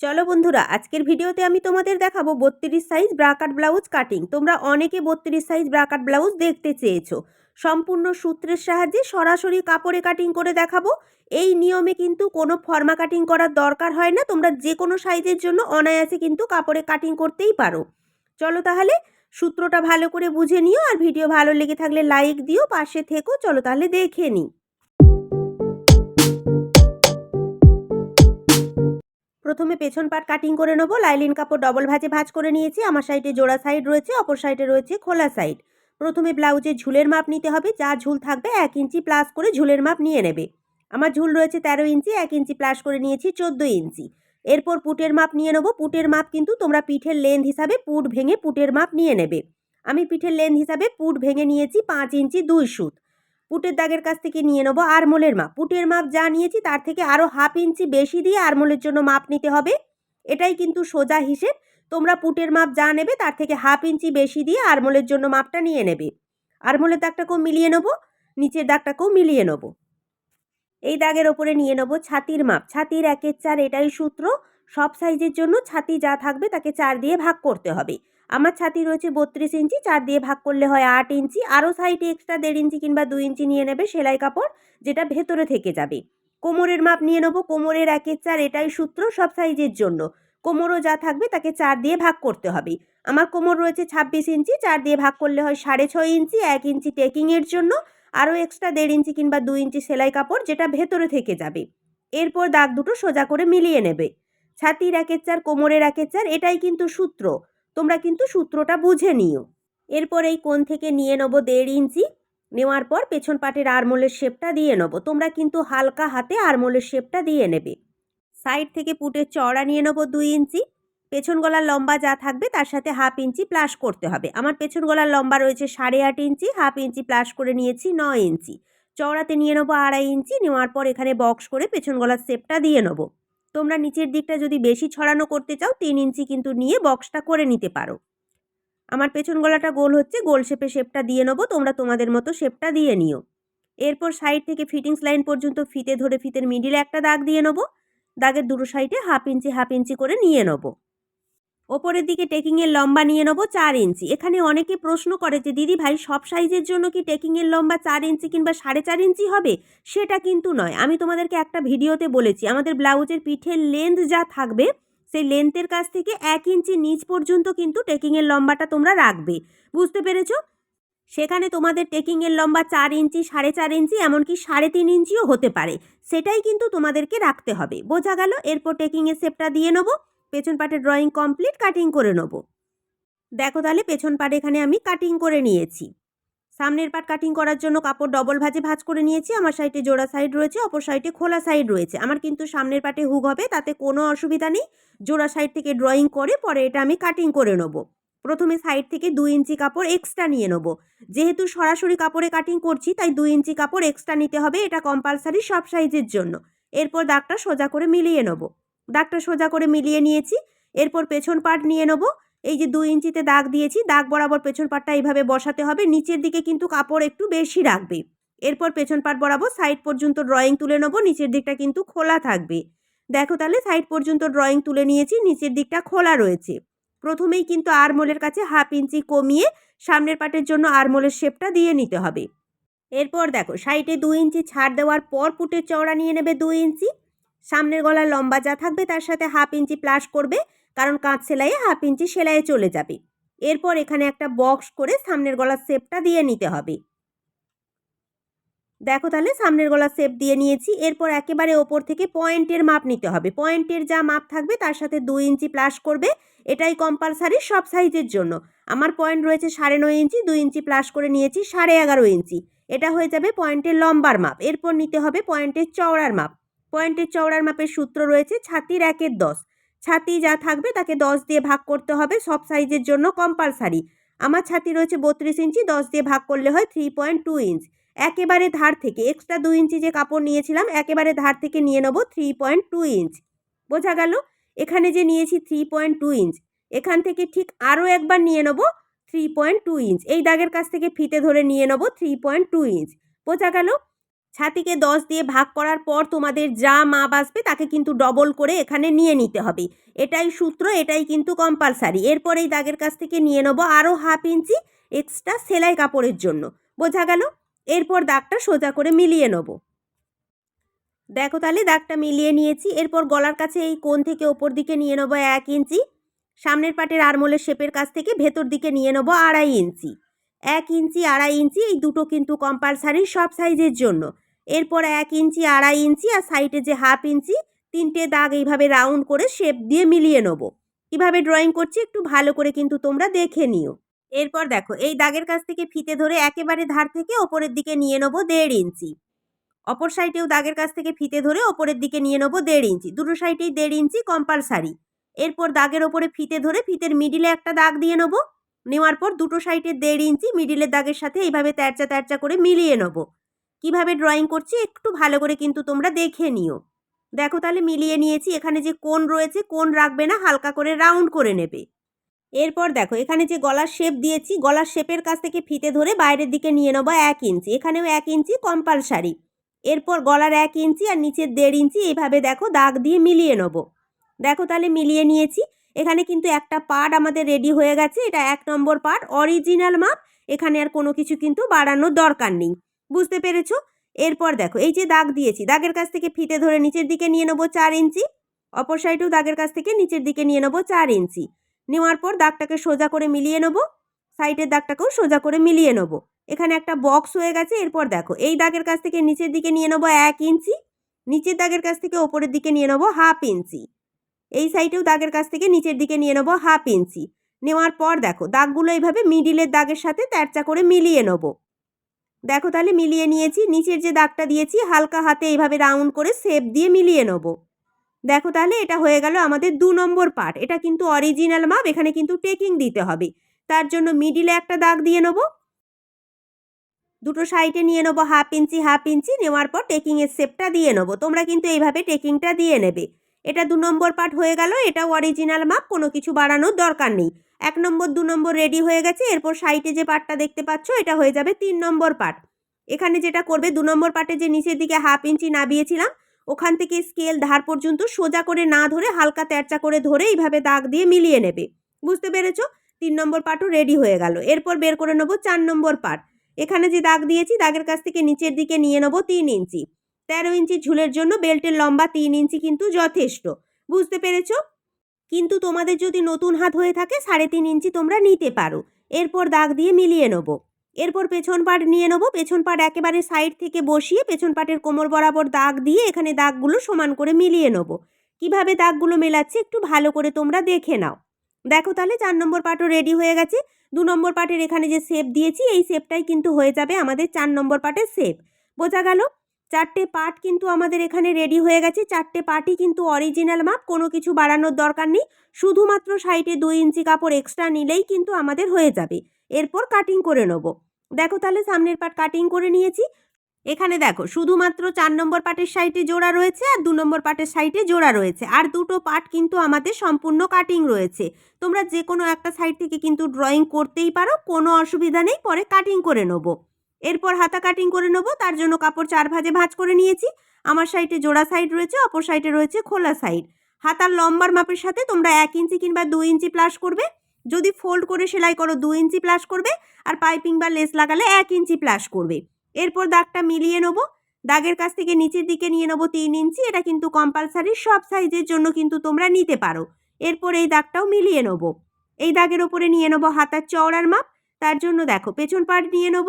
চলো বন্ধুরা, আজকের ভিডিওতে আমি তোমাদের দেখাবো 32 সাইজ ব্রা কাট ব্লাউজ কাটিং। তোমরা অনেকে 32 সাইজ ব্রা কাট ব্লাউজ দেখতে চেয়েছো। সম্পূর্ণ সূত্রের সাহায্যে সরাসরি কাপড়ে কাটিং করে দেখাবো। এই নিয়মে কিন্তু কোনো ফর্মা কাটিং করার দরকার হয় না। তোমরা যে কোনো সাইজের জন্য অনায়াসে কিন্তু কাপড়ে কাটিং করতেই পারো। চলো তাহলে সূত্রটা ভালো করে বুঝে নিও, আর ভিডিও ভালো লেগে থাকলে লাইক দিও, পাশে থেকো। চলো তাহলে দেখে নিই। প্রথমে পেছন পাট কাটিং করে নেবো। লাইলিন কাপড় ডবল ভাঁজ করে নিয়েছি। আমার সাইডে জোড়া সাইড রয়েছে, অপর সাইডে রয়েছে খোলা সাইড। প্রথমে ব্লাউজের ঝুলের মাপ নিতে হবে। যা ঝুল থাকবে 1 ইঞ্চি প্লাস করে ঝুলের মাপ নিয়ে নেবে। আমার ঝুল রয়েছে 13 ইঞ্চি, 1 ইঞ্চি প্লাস করে নিয়েছি 14 ইঞ্চি। এরপর পুটের মাপ নিয়ে নেবো। পুটের মাপ কিন্তু তোমরা পিঠের লেন্থ হিসাবে পুট ভেঙে পুটের মাপ নিয়ে নেবে। আমি পিঠের লেন্থ হিসাবে পুট ভেঙে নিয়েছি 5 ইঞ্চি 2 সুত। পুটের দাগের কাছ থেকে নিয়ে নেবো আরমোলের মাপ। পুটের মাপ যা নিয়েছি তার থেকে আরও 1/2 ইঞ্চি বেশি দিয়ে আরমোলের জন্য মাপ নিতে হবে। এটাই কিন্তু সোজা হিসেব। তোমরা পুটের মাপ যা নেবে তার থেকে 1/2 ইঞ্চি বেশি দিয়ে আরমোলের জন্য মাপটা নিয়ে নেবে। আরমোলের দাগটাকেও মিলিয়ে নেবো, নিচের দাগটাকেও মিলিয়ে নেবো। এই দাগের ওপরে নিয়ে নেবো ছাতির মাপ। ছাতির 1/4, এটাই সূত্র। সব সাইজের জন্য ছাতি যা থাকবে তাকে 4 দিয়ে ভাগ করতে হবে। আমার ছাতি রয়েছে 32 ইঞ্চি, 4 দিয়ে ভাগ করলে হয় 8 ইঞ্চি। আরও সাইডে এক্সট্রা 1.5 ইঞ্চি কিংবা 2 ইঞ্চি নিয়ে নেবে সেলাই কাপড়, যেটা ভেতরে থেকে যাবে। কোমরের মাপ নিয়ে নেবো। কোমরের 1/4, এটাই সূত্র সব সাইজের জন্য। কোমরও যা থাকবে তাকে 4 দিয়ে ভাগ করতে হবে। আমার কোমর রয়েছে 26 ইঞ্চি, 4 দিয়ে ভাগ করলে হয় 6.5 ইঞ্চি। 1 ইঞ্চি টেকিংয়ের জন্য, আরও এক্সট্রা 1.5 ইঞ্চি কিংবা 2 ইঞ্চি সেলাই কাপড়, যেটা ভেতরে থেকে যাবে। এরপর দাগ দুটো সোজা করে মিলিয়ে নেবে। ছাতির 1/4, কোমরের 1/4, এটাই কিন্তু সূত্র। তোমরা কিন্তু সূত্রটা বুঝে নিও। এরপর এই কোণ থেকে নিয়ে নেবো 1.5 ইঞ্চি। নেওয়ার পর পেছন পাটের আরমোলের শেপটা দিয়ে নেবো। তোমরা কিন্তু হালকা হাতে আরমোলের শেপটা দিয়ে নেবে। সাইড থেকে পুটের চওড়া নিয়ে নেবো 2 ইঞ্চি। পেছন গলার লম্বা যা থাকবে তার সাথে 1/2 ইঞ্চি প্লাস করতে হবে। আমার পেছন গলার লম্বা রয়েছে 8.5 ইঞ্চি, 1/2 ইঞ্চি প্লাস করে নিয়েছি 9 ইঞ্চি। চওড়াতে নিয়ে নেবো 2.5 ইঞ্চি। নেওয়ার পর এখানে বক্স করে পেছন গলার শেপটা দিয়ে নেবো। তোমরা নিচের দিকটা যদি বেশি ছড়ানো করতে চাও 3 ইঞ্চি কিন্তু নিয়ে বক্সটা করে নিতে পারো। আমার পেছন গলাটা গোল হচ্ছে, গোল শেপটা দিয়ে নেবো। তোমরা তোমাদের মতো শেপটা দিয়ে নিও। এরপর সাইড থেকে ফিটিংস লাইন পর্যন্ত ফিতে ধরে ফিতের মিডিলে একটা দাগ দিয়ে নেবো। দাগের দুটো সাইডে 1/2 ইঞ্চি করে নিয়ে নেব। ওপরের দিকে টেকিংয়ের লম্বা নিয়ে নেব 4 ইঞ্চি। এখানে অনেকে প্রশ্ন করে যে দিদি ভাই, সব সাইজের জন্য কি টেকিংয়ের লম্বা 4 ইঞ্চি কিংবা 4.5 ইঞ্চি হবে? সেটা কিন্তু নয়। আমি তোমাদেরকে একটা ভিডিওতে বলেছি, আমাদের ব্লাউজের পিঠের লেন্থ যা থাকবে সেই লেন্থের কাছ থেকে 1 ইঞ্চি নিচ পর্যন্ত কিন্তু টেকিংয়ের লম্বাটা তোমরা রাখবে। বুঝতে পেরেছো? সেখানে তোমাদের টেকিংয়ের লম্বা 4 ইঞ্চি, 4.5 ইঞ্চি, এমনকি 3.5 ইঞ্চিও হতে পারে। সেটাই কিন্তু তোমাদেরকে রাখতে হবে। বোঝা গেল? এরপর টেকিংয়ের শেপটা দিয়ে নেবো। পেছন পাটের ড্রয়িং কমপ্লিট, কাটিং করে নেবো। দেখো তাহলে পেছন পাট এখানে আমি কাটিং করে নিয়েছি। সামনের পাট কাটিং করার জন্য কাপড় ডবল ভাঁজ করে নিয়েছি। আমার সাইডে জোড়া সাইড রয়েছে, অপর সাইডে খোলা সাইড রয়েছে। আমার কিন্তু সামনের পাটে হুক হবে, তাতে কোনো অসুবিধা নেই। জোড়া সাইড থেকে ড্রয়িং করে পরে এটা আমি কাটিং করে নেব। প্রথমে সাইড থেকে 2 ইঞ্চি কাপড় এক্সট্রা নিয়ে নেব। যেহেতু সরাসরি কাপড়ে কাটিং করছি তাই 2 ইঞ্চি কাপড় এক্সট্রা নিতে হবে। এটা কম্পালসারি সব সাইজের জন্য। এরপর দাগটা সোজা করে মিলিয়ে নেব। দাগটা সোজা করে মিলিয়ে নিয়েছি। এরপর পেছন পাট নিয়ে নেব। এই যে 2 ইঞ্চিতে দাগ দিয়েছি, দাগ বরাবর পেছন পাটটা এইভাবে বসাতে হবে। নিচের দিকে কিন্তু কাপড় একটু বেশি রাখবে। এরপর পেছন পাট বরাবর সাইড পর্যন্ত ড্রয়িং তুলে নেব। নিচের দিকটা কিন্তু খোলা থাকবে। দেখো তাহলে সাইড পর্যন্ত ড্রয়িং তুলে নিয়েছি, নিচের দিকটা খোলা রয়েছে। প্রথমেই কিন্তু আরমোলের কাছে 1/2 ইঞ্চি কমিয়ে সামনের পাটের জন্য আরমোলের শেপটা দিয়ে নিতে হবে। এরপর দেখো সাইডে 2 ইঞ্চি ছাড় দেওয়ার পর পুটের চওড়া নিয়ে নেবে 2 ইঞ্চি। সামনের গলার লম্বা যা থাকবে তার সাথে 1/2 ইঞ্চি প্লাস করবে, কারণ কাঁচ সেলাইয়ে 1/2 ইঞ্চি সেলাইয়ে চলে যাবে। এরপর এখানে একটা বক্স করে সামনের গলার শেপটা দিয়ে নিতে হবে। দেখো তাহলে সামনের গলার শেপ দিয়ে নিয়েছি। এরপর একেবারে ওপর থেকে পয়েন্টের মাপ নিতে হবে। পয়েন্টের যা মাপ থাকবে তার সাথে 2 ইঞ্চি প্লাস করবে। এটাই কম্পালসারি সব সাইজের জন্য। আমার পয়েন্ট রয়েছে 9.5 ইঞ্চি, 2 ইঞ্চি প্লাস করে নিয়েছি 11.5 ইঞ্চি। এটা হয়ে যাবে পয়েন্টের লম্বার মাপ। এরপর নিতে হবে পয়েন্টের চওড়ার মাপ। পয়েন্টের চওড়ার মাপের সূত্র রয়েছে ছাতির 1/10। ছাতি যা থাকবে তাকে 10 দিয়ে ভাগ করতে হবে, সব সাইজের জন্য কম্পালসারি। আমার ছাতি রয়েছে 32 ইঞ্চি, 10 দিয়ে ভাগ করলে হয় 3.2 ইঞ্চ। একেবারে ধার থেকে এক্সট্রা 2 ইঞ্চি যে কাপড় নিয়েছিলাম, একেবারে ধার থেকে নিয়ে নেব 3.2 ইঞ্চ। বোঝা গেল? এখানে যে নিয়েছি 3.2 ইঞ্চ, এখান থেকে ঠিক আরও একবার নিয়ে নেব 3.2 ইঞ্চ। এই দাগের কাছ থেকে ফিতে ধরে নিয়ে নেব 3.2 ইঞ্চ। বোঝা গেল? ছাতিকে 10 দিয়ে ভাগ করার পর তোমাদের যা মাপ আসবে তাকে কিন্তু ডবল করে এখানে নিয়ে নিতে হবে। এটাই সূত্র, এটাই কিন্তু কম্পালসারি। এরপর এই দাগের কাছ থেকে নিয়ে নেবো আরও 1/2 ইঞ্চি এক্সট্রা সেলাই কাপড়ের জন্য। বোঝা গেল? এরপর দাগটা সোজা করে মিলিয়ে নেবো। দেখো তাহলে দাগটা মিলিয়ে নিয়েছি। এরপর গলার কাছে এই কোণ থেকে ওপর দিকে নিয়ে নেবো 1 ইঞ্চি। সামনের পাটের আরমোলের শেপের কাছ থেকে ভেতর দিকে নিয়ে নেবো 2.5 ইঞ্চি। 1 ইঞ্চি 2.5 ইঞ্চি এই দুটো কিন্তু কম্পালসারি সব সাইজের জন্য। এরপর 1 ইঞ্চি 2.5 ইঞ্চি আর সাইডে যে 1/2 ইঞ্চি, 3টে দাগ এইভাবে রাউন্ড করে শেপ দিয়ে মিলিয়ে নেবো। কীভাবে ড্রয়িং করছি একটু ভালো করে কিন্তু তোমরা দেখে নিও। এরপর দেখো এই দাগের কাছ থেকে ফিতে ধরে একেবারে ধার থেকে ওপরের দিকে নিয়ে নেবো 1.5 ইঞ্চি। অপর সাইডেও দাগের কাছ থেকে ফিতে ধরে ওপরের দিকে নিয়ে নেবো 1.5 ইঞ্চি। দুটো সাইডেই 1.5 ইঞ্চি কম্পালসারি। এরপর দাগের ওপরে ফিতে ধরে ফিতের মিডিলে একটা দাগ দিয়ে নেবো। নেওয়ার পর দুটো সাইডে 1.5 ইঞ্চি মিডিলের দাগের সাথে এইভাবে তেরচা তেরচা করে মিলিয়ে নেবো। কিভাবে ড্রয়িং করছি একটু ভালো করে কিন্তু তোমরা দেখে নিও। দেখো তাহলে মিলিয়ে নিয়েছি। এখানে যে কোণ রয়েছে কোণ রাখবে না, হালকা করে রাউন্ড করে নেবে। এরপর দেখো এখানে যে গলার শেপ দিয়েছি, গলার শেপের কাছ থেকে ফিতে ধরে বাইরের দিকে নিয়ে নেবো 1 ইঞ্চি। এখানেও 1 ইঞ্চি কম্পালসারি। এরপর গলার 1 ইঞ্চি আর নিচের 1.5 ইঞ্চি এইভাবে দেখো দাগ দিয়ে মিলিয়ে নেবো। দেখো তাহলে মিলিয়ে নিয়েছি। এখানে কিন্তু একটা পার্ট আমাদের রেডি হয়ে গেছে। এটা 1 নম্বর পার্ট, অরিজিনাল মাপ। এখানে আর কোনো কিছু কিন্তু বাড়ানোর দরকার নেই। বুঝতে পেরেছো? এরপর দেখো এই যে দাগ দিয়েছি, দাগের কাছ থেকে ফিতে ধরে নিচের দিকে নিয়ে নেবো 4 ইঞ্চি। অপর সাইডেও দাগের কাছ থেকে নিচের দিকে নিয়ে নেবো 4 ইঞ্চি। নেওয়ার পর দাগটাকে সোজা করে মিলিয়ে নেবো। সাইডের দাগটাকেও সোজা করে মিলিয়ে নেবো। এখানে একটা বক্স হয়ে গেছে। এরপর দেখো এই দাগের কাছ থেকে নিচের দিকে নিয়ে নেবো 1 ইঞ্চি। নিচের দাগের কাছ থেকে ওপরের দিকে নিয়ে নেবো 1/2 ইঞ্চি। এই সাইডেও দাগের কাছ থেকে নিচের দিকে নিয়ে নেবো 1/2 ইঞ্চি। নেওয়ার পর দেখো দাগগুলো এইভাবে মিডিলের দাগের সাথে তেরচা করে মিলিয়ে নেবো। দেখো তাহলে মিলিয়ে নিয়েছি। নিচের যে দাগটা দিয়েছি হালকা হাতে এইভাবে রাউন্ড করে শেপ দিয়ে মিলিয়ে নেবো। দেখো তাহলে এটা হয়ে গেল আমাদের 2 নম্বর পার্ট। এটা কিন্তু অরিজিনাল মাপ, এখানে কিন্তু টেকিং দিতে হবে। তার জন্য মিডিলে একটা দাগ দিয়ে নেবো। দুটো সাইডে নিয়ে নেবো 1/2 ইঞ্চি 1/2 ইঞ্চি। নেওয়ার পর টেকিংয়ের শেপটা দিয়ে নেবো। তোমরা কিন্তু এইভাবে টেকিংটা দিয়ে নেবে। এটা 2 নম্বর পার্ট হয়ে গেল। এটাও অরিজিনাল মাপ, কোনো কিছু বাড়ানোর দরকার নেই। 1 নম্বর 2 নম্বর রেডি হয়ে গেছে। এরপর সাইডে যে পার্টটা দেখতে পাচ্ছ এটা হয়ে যাবে 3 নম্বর পার্ট। এখানে যেটা করবে 2 নম্বর পার্টে যে নিচের দিকে 1/2 ইঞ্চি নামিয়েছিলাম ওখান থেকে স্কেল ধার পর্যন্ত সোজা করে না ধরে হালকা তেরচা করে ধরে এইভাবে দাগ দিয়ে মিলিয়ে নেবে। বুঝতে পেরেছো? 3 নম্বর পার্টও রেডি হয়ে গেল। এরপর বের করে নেবো 4 নম্বর পার্ট। এখানে যে দাগ দিয়েছি দাগের কাছ থেকে নিচের দিকে নিয়ে নেবো 3 ইঞ্চি। 13 ইঞ্চি ঝুলের জন্য বেল্টের লম্বা 3 ইঞ্চি কিন্তু যথেষ্ট। বুঝতে পেরেছো? কিন্তু তোমাদের যদি নতুন হাত হয়ে থাকে 3.5 ইঞ্চি তোমরা নিতে পারো। এরপর দাগ দিয়ে মিলিয়ে নেবো। এরপর পেছন পাট নিয়ে নেবো। পেছন পাট একেবারে সাইড থেকে বসিয়ে পেছন পাটের কোমর বরাবর দাগ দিয়ে এখানে দাগগুলো সমান করে মিলিয়ে নেবো। কিভাবে দাগগুলো মেলাচ্ছি একটু ভালো করে তোমরা দেখে নাও। দেখো তাহলে 4 নম্বর পাটও রেডি হয়ে গেছে। 2 নম্বর পাটের এখানে যে শেপ দিয়েছি এই শেপটাই কিন্তু হয়ে যাবে আমাদের 4 নম্বর পাটের শেপ। বোঝা গেল? 4টে পার্ট কিন্তু আমাদের এখানে রেডি হয়ে গেছে। 4টে পার্টই কিন্তু অরিজিনাল মাপ, কোনো কিছু বাড়ানোর দরকার নেই। শুধুমাত্র সাইডে 2 ইঞ্চি কাপড় এক্সট্রা নিলেই কিন্তু আমাদের হয়ে যাবে। এরপর কাটিং করে নেব। দেখো তাহলে সামনের পার্ট কাটিং করে নিয়েছি। এখানে দেখো শুধুমাত্র 4 নম্বর পার্টের সাইডে জোড়া রয়েছে আর 2 নম্বর পার্টের সাইডে জোড়া রয়েছে। আর দুটো পার্ট কিন্তু আমাদের সম্পূর্ণ কাটিং রয়েছে। তোমরা যে কোনো একটা সাইড থেকে কিন্তু ড্রয়িং করতেই পারো, কোনো অসুবিধা নেই। পরে কাটিং করে নেব। এরপর হাতা কাটিং করে নেব। তার জন্য কাপড় 4 ভাঁজে ভাঁজ করে নিয়েছি। আমার সাইডে জোড়া সাইড রয়েছে, অপর সাইডে রয়েছে খোলা সাইড। হাতার লম্বার মাপের সাথে তোমরা 1 ইঞ্চি কিংবা 2 ইঞ্চি প্লাস করবে। যদি ফোল্ড করে সেলাই করো 2 ইঞ্চি প্লাস করবে, আর পাইপিং বা লেস লাগালে 1 ইঞ্চি প্লাস করবে। এরপর দাগটা মিলিয়ে নেব। দাগের কাছ থেকে নিচের দিকে নিয়ে নেব 3 ইঞ্চি। এটা কিন্তু কম্পালসারি, সব সাইজের জন্য কিন্তু তোমরা নিতে পারো। এরপর এই দাগটাও মিলিয়ে নেব। এই দাগের ওপরে নিয়ে নেব হাতার চওড়ার মাপ। তার জন্য দেখো পেছন পার্ট নিয়ে নেব।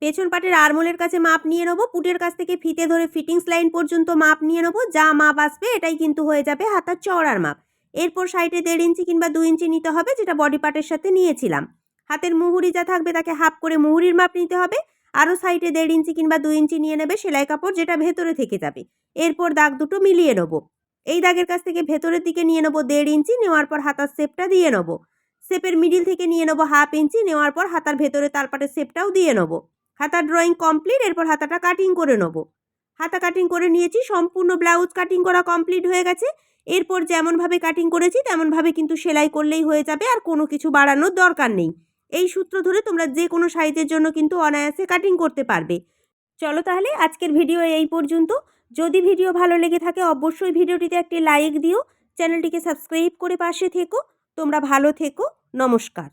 পেছন পাটের আরমোলের কাছে মাপ নিয়ে নেব। পুটের কাছ থেকে ফিতে ধরে ফিটিংস লাইন পর্যন্ত মাপ নিয়ে নেব। যা মাপ আসবে এটাই কিন্তু হয়ে যাবে হাতার চওড়ার মাপ। এরপর সাইডে 1.5 ইঞ্চি কিংবা 2 ইঞ্চি নিতে হবে, যেটা বডি পার্টের সাথে নিয়েছিলাম। হাতের মুহুরি যা থাকবে তাকে হাফ করে মুহুরির মাপ নিতে হবে। আরও সাইডে 1.5 ইঞ্চি কিংবা 2 ইঞ্চি নিয়ে নেবে সেলাই কাপড়, যেটা ভেতরে থেকে যাবে। এরপর দাগ দুটো মিলিয়ে নেব। এই দাগের কাছ থেকে ভেতরের দিকে নিয়ে নেব 1.5 ইঞ্চি। নেওয়ার পর হাতার শেপটা দিয়ে নেব। শেপের মিডিল থেকে নিয়ে নেব 1/2 ইঞ্চি। নেওয়ার পর হাতার ভেতরে তালপাটের শেপটাও দিয়ে নেব। হাতার ড্রয়িং কমপ্লিট। এরপর হাতাটা কাটিং করে নেব। হাতা কাটিং করে নিয়েছি। সম্পূর্ণ ব্লাউজ কাটিং করা কমপ্লিট হয়ে গেছে। এরপর যেমনভাবে কাটিং করেছি তেমনভাবে কিন্তু সেলাই করলেই হয়ে যাবে, আর কোনো কিছু বাড়ানোর দরকার নেই। এই সূত্র ধরে তোমরা যে কোনো সাইজের জন্য কিন্তু অনায়াসে কাটিং করতে পারবে। চলো তাহলে আজকের ভিডিও এই পর্যন্ত। যদি ভিডিও ভালো লেগে থাকে অবশ্যই ভিডিওটিতে একটি লাইক দিও, চ্যানেলটিকে সাবস্ক্রাইব করে পাশে থেকো। তোমরা ভালো থেকো, নমস্কার।